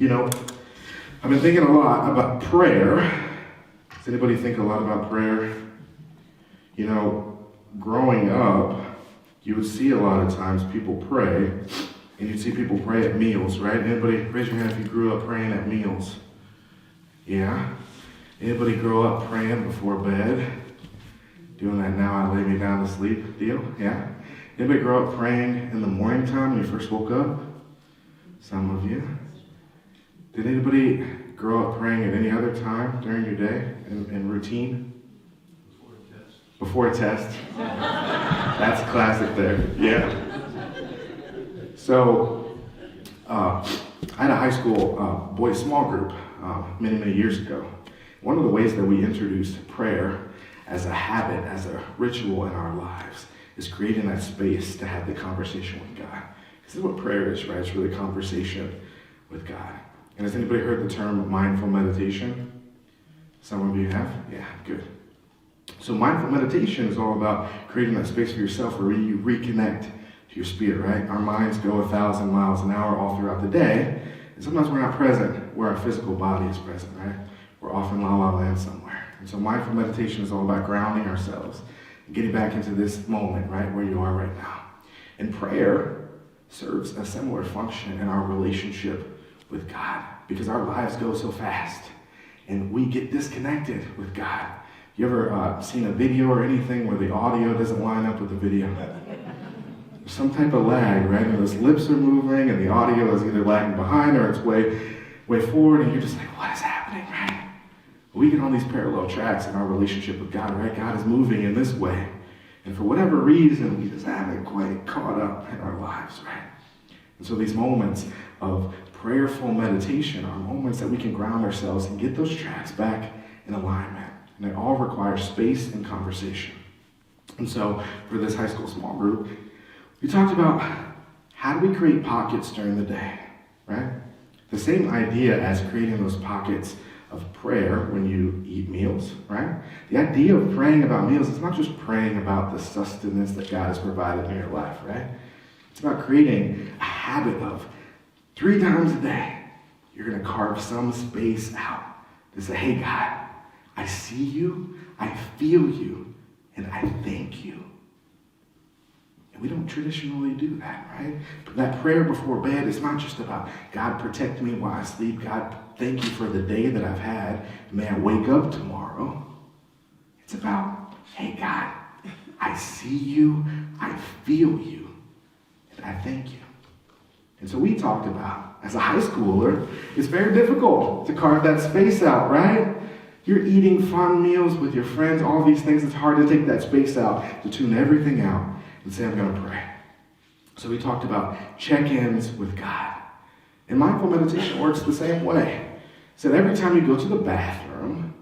You know, I've been thinking a lot about prayer. Does anybody think a lot about prayer? You know, growing up, you would see a lot of times people pray, and you'd see people pray at meals, right? Anybody, raise your hand if you grew up praying at meals. Yeah? Anybody grow up praying before bed? Doing that now, I lay me down to sleep deal? Yeah? Anybody grow up praying in the morning time when you first woke up? Some of you. Did anybody grow up praying at any other time during your day in routine? Before a test. That's classic there. Yeah. So, I had a high school boys small group many, many years ago. One of the ways that we introduced prayer as a habit, as a ritual in our lives, is creating that space to have the conversation with God. This is what prayer is, right? It's really conversation with God. And has anybody heard the term mindful meditation? Some of you have? Yeah, good. So mindful meditation is all about creating that space for yourself where you reconnect to your spirit, right? Our minds go 1,000 miles an hour all throughout the day, and sometimes we're not present where our physical body is present, right? We're off in la la land somewhere. And so mindful meditation is all about grounding ourselves and getting back into this moment, right, where you are right now. And prayer serves a similar function in our relationship with God, because our lives go so fast and we get disconnected with God. You ever seen a video or anything where the audio doesn't line up with the video? There's some type of lag, right? And those lips are moving and the audio is either lagging behind or it's way forward, and you're just like, what is happening, right? We get on these parallel tracks in our relationship with God, right? God is moving in this way. And for whatever reason, we just haven't quite caught up in our lives, right? And so these moments of prayerful meditation are moments that we can ground ourselves and get those tracks back in alignment. And they all require space and conversation. And so for this high school small group, we talked about how do we create pockets during the day, right? The same idea as creating those pockets of prayer when you eat meals, right? The idea of praying about meals is not just praying about the sustenance that God has provided in your life, right? It's about creating a habit of 3 times a day, you're going to carve some space out to say, hey, God, I see you, I feel you, and I thank you. And we don't traditionally do that, right? But that prayer before bed is not just about, God, protect me while I sleep. God, thank you for the day that I've had. May I wake up tomorrow. It's about, hey, God, I see you, I feel you, and I thank you. And so we talked about, as a high schooler, it's very difficult to carve that space out, right? You're eating fun meals with your friends, all these things. It's hard to take that space out, to tune everything out and say, I'm going to pray. So we talked about check-ins with God. And mindful meditation works the same way. So every time you go to the bathroom,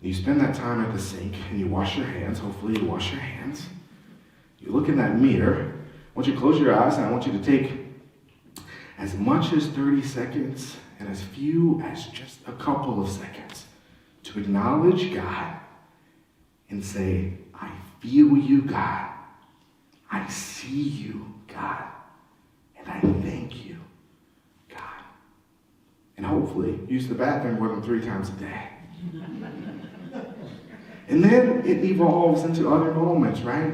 you spend that time at the sink and you wash your hands. Hopefully you wash your hands. You look in that mirror. I want you to close your eyes, and I want you to take as much as 30 seconds and as few as just a couple of seconds to acknowledge God and say, I feel you, God. I see you, God. And I thank you, God. And hopefully use the bathroom more than 3 times a day. And then it evolves into other moments, right?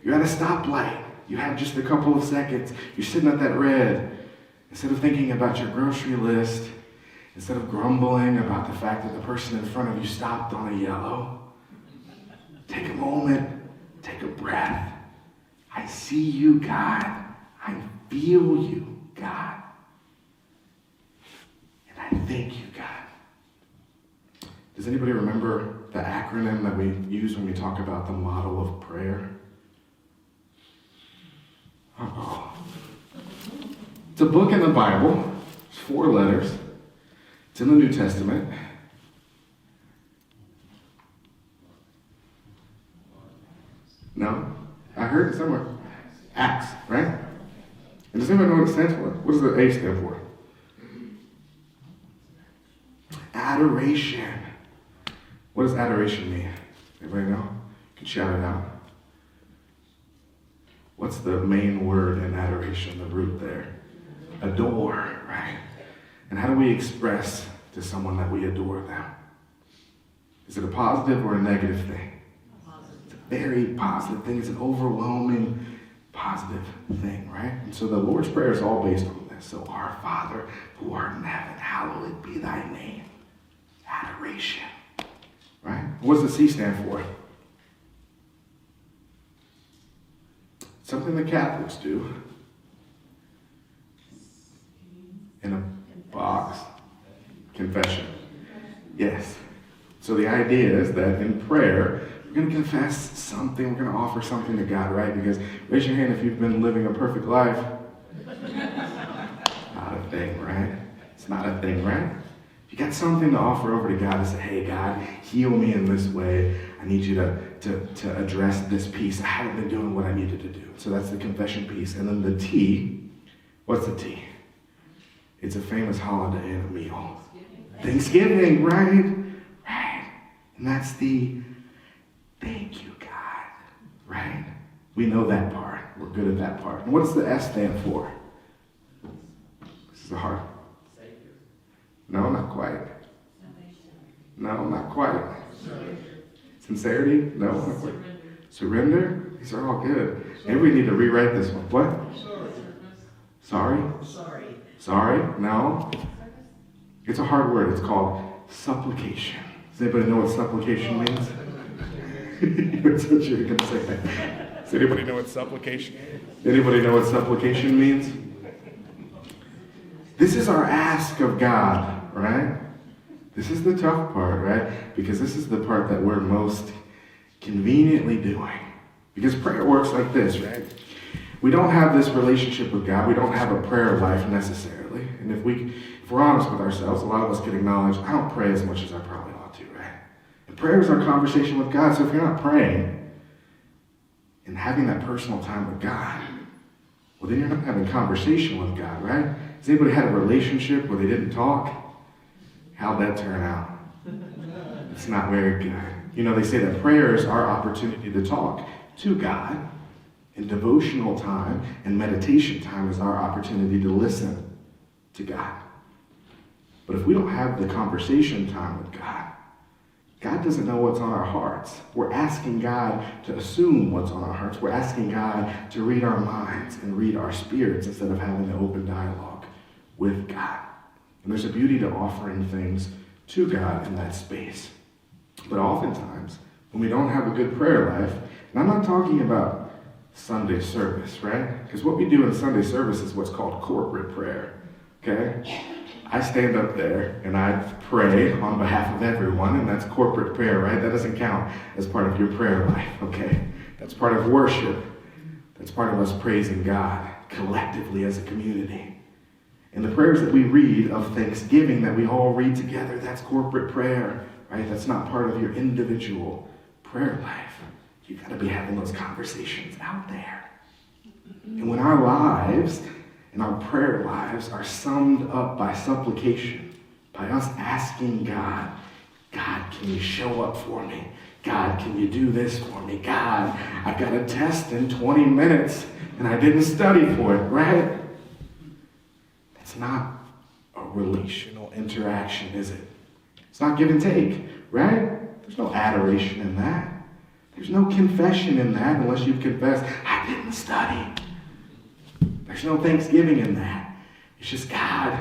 You're at a stoplight. You have just a couple of seconds. You're sitting at that red. Instead of thinking about your grocery list, instead of grumbling about the fact that the person in front of you stopped on a yellow, take a moment, take a breath. I see you, God. I feel you, God. And I thank you, God. Does anybody remember the acronym that we use when we talk about the model of prayer? Uh-oh. It's a book in the Bible. It's 4 letters. It's in the New Testament. No? I heard it somewhere. Acts, right? And does anybody know what it stands for? What does the A stand for? Adoration. What does adoration mean? Anybody know? You can shout it out. What's the main word in adoration, the root there? Adore, right? And how do we express to someone that we adore them? Is it a positive or a negative thing? It's a very positive thing. It's an overwhelming positive thing, right? And so the Lord's Prayer is all based on this. So, our Father who art in heaven, hallowed be thy name. Adoration, right? What does the C stand for? Something the Catholics do. In a box. Confession. Yes. So the idea is that in prayer, we're going to confess something, we're going to offer something to God, right? Because raise your hand if you've been living a perfect life. Not a thing, right? It's not a thing, right? You got something to offer over to God and say, hey, God, heal me in this way. I need you to address this piece. I haven't been doing what I needed to do. So that's the confession piece. And then the T, what's the T? It's a famous holiday and a meal. Thanksgiving, right? Right. And that's the thank you, God, right? We know that part. We're good at that part. And what does the S stand for? This is the heart. No, not quite. No, not quite. Sincerity? No, not quite. Surrender? These are all good. Maybe we need to rewrite this one. What? Sorry? Sorry? No? It's a hard word. It's called supplication. Does anybody know what supplication means? That's what you're going to say. Does anybody know what supplication? Anybody know what supplication means? This is our ask of God, right? This is the tough part, right? Because this is the part that we're most conveniently doing. Because prayer works like this, right? We don't have this relationship with God. We don't have a prayer life necessarily. And if we're honest with ourselves, a lot of us can acknowledge, I don't pray as much as I probably ought to, right? And prayer is our conversation with God. So if you're not praying and having that personal time with God, well, then you're not having conversation with God, right? Has anybody had a relationship where they didn't talk? How'd that turn out? It's not very good. You know, they say that prayer is our opportunity to talk to God, and devotional time and meditation time is our opportunity to listen to God. But if we don't have the conversation time with God, God doesn't know what's on our hearts. We're asking God to assume what's on our hearts. We're asking God to read our minds and read our spirits instead of having an open dialogue with God. And there's a beauty to offering things to God in that space. But oftentimes, when we don't have a good prayer life, and I'm not talking about Sunday service, right? Because what we do in Sunday service is what's called corporate prayer, okay? I stand up there and I pray on behalf of everyone, and that's corporate prayer, right? That doesn't count as part of your prayer life, okay? That's part of worship. That's part of us praising God collectively as a community. And the prayers that we read of thanksgiving that we all read together, that's corporate prayer, right? That's not part of your individual prayer life. You've got to be having those conversations out there. And when our lives and our prayer lives are summed up by supplication, by us asking God, God, can you show up for me? God, can you do this for me? God, I've got a test in 20 minutes and I didn't study for it, right? That's not a relational interaction, is it? It's not give and take, right? There's no adoration in that. There's no confession in that unless you've confessed, I didn't study. There's no thanksgiving in that. It's just, God,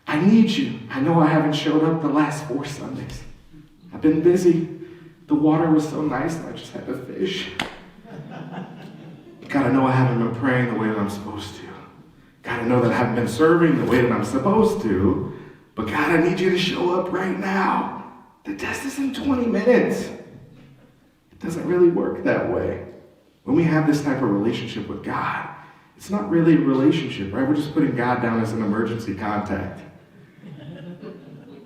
I need you. I know I haven't showed up the last 4 Sundays. I've been busy. The water was so nice and I just had to fish. God, I know I haven't been praying the way that I'm supposed to. God, I know that I haven't been serving the way that I'm supposed to. But God, I need you to show up right now. The test is in 20 minutes. Doesn't really work that way. When we have this type of relationship with God, it's not really a relationship, right? We're just putting God down as an emergency contact.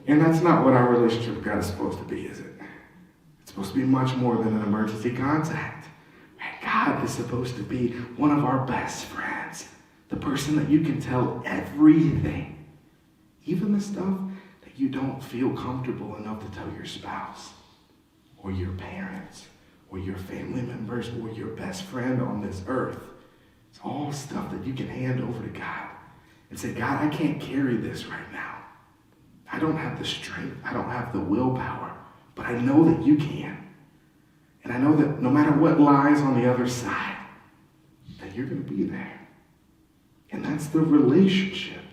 And that's not what our relationship with God is supposed to be, is it? It's supposed to be much more than an emergency contact. Right? God is supposed to be one of our best friends. The person that you can tell everything. Even the stuff that you don't feel comfortable enough to tell your spouse or your parents or your family members, or your best friend on this earth. It's all stuff that you can hand over to God. and say, God, I can't carry this right now. I don't have the strength. I don't have the willpower, but I know that you can. And I know that no matter what lies on the other side, that you're going to be there. And that's the relationship